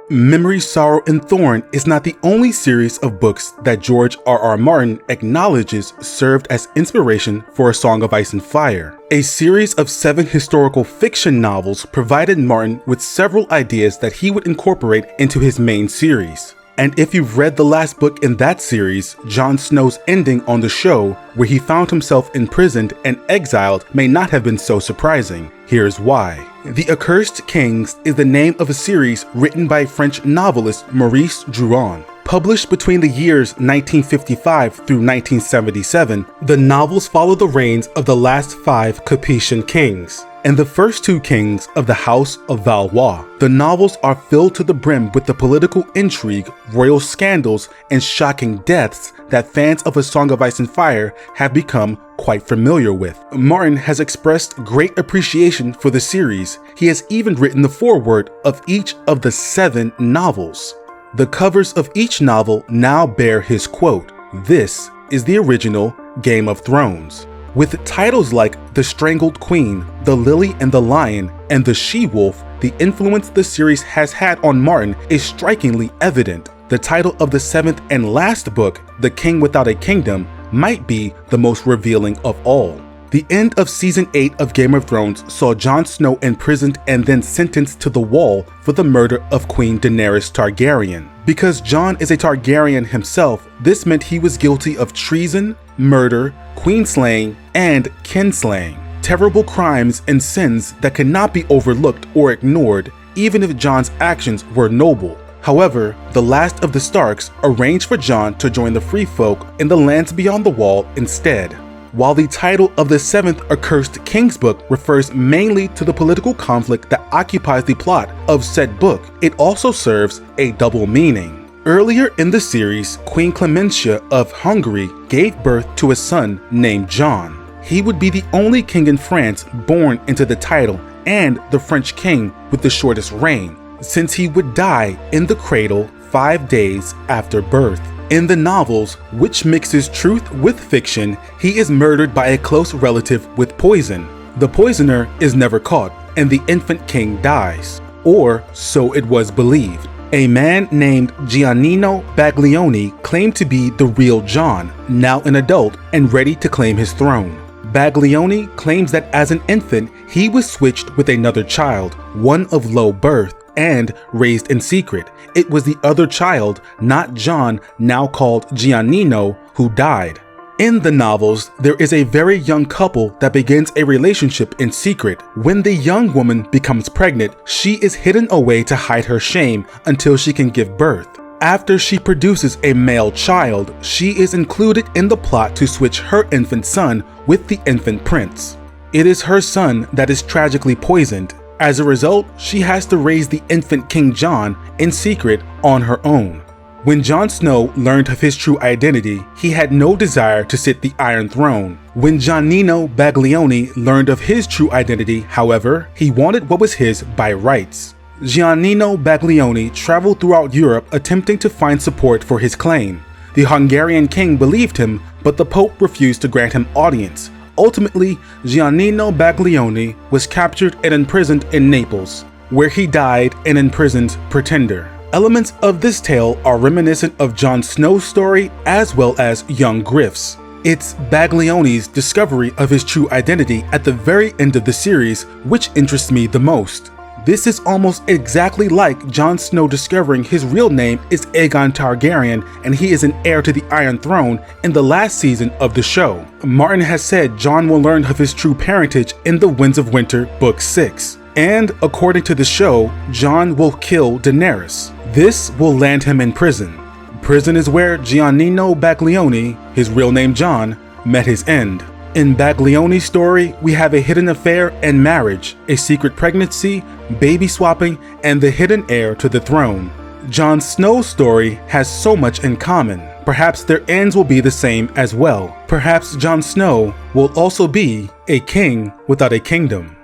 Memory, Sorrow, and Thorn is not the only series of books that George R.R. Martin acknowledges served as inspiration for A Song of Ice and Fire. A series of 7 historical fiction novels provided Martin with several ideas that he would incorporate into his main series. And if you've read the last book in that series, Jon Snow's ending on the show, where he found himself imprisoned and exiled, may not have been so surprising. Here's why. The Accursed Kings is the name of a series written by French novelist Maurice Druon. Published between the years 1955 through 1977, the novels follow the reigns of the last 5 Capetian kings and the first 2 kings of the House of Valois. The novels are filled to the brim with the political intrigue, royal scandals, and shocking deaths that fans of A Song of Ice and Fire have become quite familiar with. Martin has expressed great appreciation for the series. He has even written the foreword of each of the 7 novels. The covers of each novel now bear his quote. This is the original Game of Thrones. With titles like The Strangled Queen, The Lily and the Lion, and The She-Wolf, the influence the series has had on Martin is strikingly evident. The title of the 7th and last book, The King Without a Kingdom, might be the most revealing of all. The end of Season 8 of Game of Thrones saw Jon Snow imprisoned and then sentenced to the wall for the murder of Queen Daenerys Targaryen. Because Jon is a Targaryen himself, this meant he was guilty of treason, murder, queenslaying, and kinslaying. Terrible crimes and sins that cannot be overlooked or ignored, even if Jon's actions were noble. However, the last of the Starks arranged for Jon to join the Free Folk in the lands beyond the Wall instead. While the title of the 7th Accursed Kings book refers mainly to the political conflict that occupies the plot of said book, it also serves a double meaning. Earlier in the series, Queen Clementia of Hungary gave birth to a son named John. He would be the only king in France born into the title and the French king with the shortest reign, since he would die in the cradle 5 days after birth. In the novels, which mixes truth with fiction, he is murdered by a close relative with poison. The poisoner is never caught, and the infant king dies. Or so it was believed. A man named Giannino Baglioni claimed to be the real John, now an adult and ready to claim his throne. Baglioni claims that as an infant, he was switched with another child, one of low birth, and raised in secret. It was the other child, not John, now called Giannino, who died. In the novels, there is a very young couple that begins a relationship in secret. When the young woman becomes pregnant, she is hidden away to hide her shame until she can give birth. After she produces a male child, she is included in the plot to switch her infant son with the infant prince. It is her son that is tragically poisoned. As a result, she has to raise the infant King John in secret on her own. When Jon Snow learned of his true identity, he had no desire to sit the Iron Throne. When Giannino Baglioni learned of his true identity, however, he wanted what was his by rights. Giannino Baglioni traveled throughout Europe attempting to find support for his claim. The Hungarian king believed him, but the Pope refused to grant him audience. Ultimately, Giannino Baglioni was captured and imprisoned in Naples, where he died an imprisoned pretender. Elements of this tale are reminiscent of Jon Snow's story as well as young Griff's. It's Baglioni's discovery of his true identity at the very end of the series which interests me the most. This is almost exactly like Jon Snow discovering his real name is Aegon Targaryen and he is an heir to the Iron Throne in the last season of the show. Martin has said Jon will learn of his true parentage in The Winds of Winter Book 6. And according to the show, Jon will kill Daenerys. This will land him in prison. Prison is where Giannino Baglioni, his real name John, met his end. In Baglioni's story, we have a hidden affair and marriage, a secret pregnancy, baby swapping, and the hidden heir to the throne. Jon Snow's story has so much in common. Perhaps their ends will be the same as well. Perhaps Jon Snow will also be a king without a kingdom.